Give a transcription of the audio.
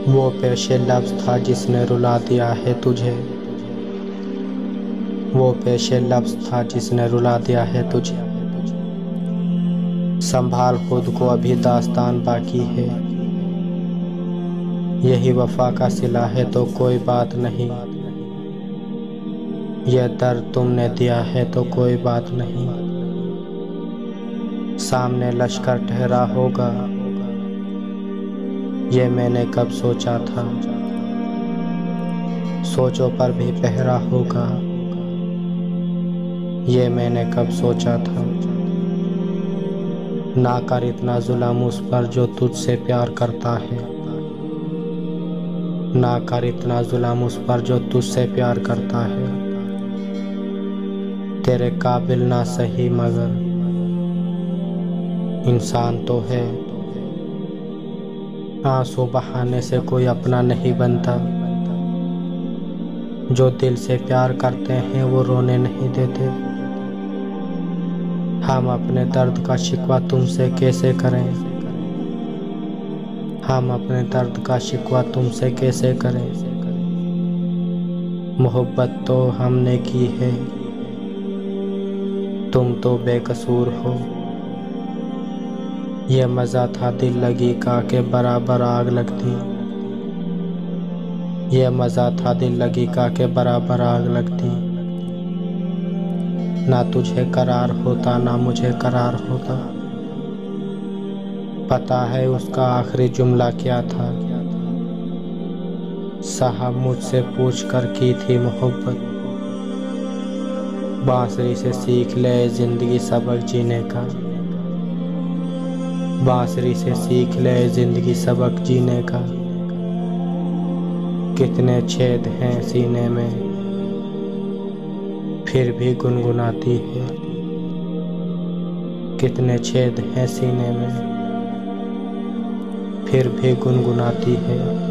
वो पेशे लफ्ज़ था जिसने रुला दिया है तुझे। वो पेशे लफ्ज़ था जिसने रुला दिया है तुझे। संभाल खुद को, अभी दास्तान बाकी है। यही वफा का सिला है तो कोई बात नहीं। यह दर्द तुमने दिया है तो कोई बात नहीं। सामने लश्कर ठहरा होगा, ये मैंने कब सोचा था। सोचों पर भी पहरा होगा, ये मैंने कब सोचा था। ना कर इतना जुल्म उस पर जो तुझसे प्यार करता है। ना कर इतना जुल्म उस पर जो तुझसे प्यार करता है। तेरे काबिल ना सही मगर इंसान तो है। आंसू बहाने से कोई अपना नहीं बनता। जो दिल से प्यार करते हैं वो रोने नहीं देते। हम अपने दर्द का शिकवा तुमसे कैसे करें। हम अपने दर्द का शिकवा तुमसे कैसे करें। मोहब्बत तो हमने की है, तुम तो बेकसूर हो। ये मज़ा था दिल लगी का के बराबर आग लगती। ये मज़ा था दिल लगी का के बराबर आग लगती। ना तुझे करार होता ना मुझे करार होता। पता है उसका आखिरी जुमला क्या था। साहब मुझसे पूछ कर की थी मोहब्बत। बांसुरी से सीख ले जिंदगी सबक जीने का। बांसुरी से सीख ले जिंदगी सबक जीने का। कितने छेद हैं सीने में फिर भी गुनगुनाती है। कितने छेद हैं सीने में फिर भी गुनगुनाती है।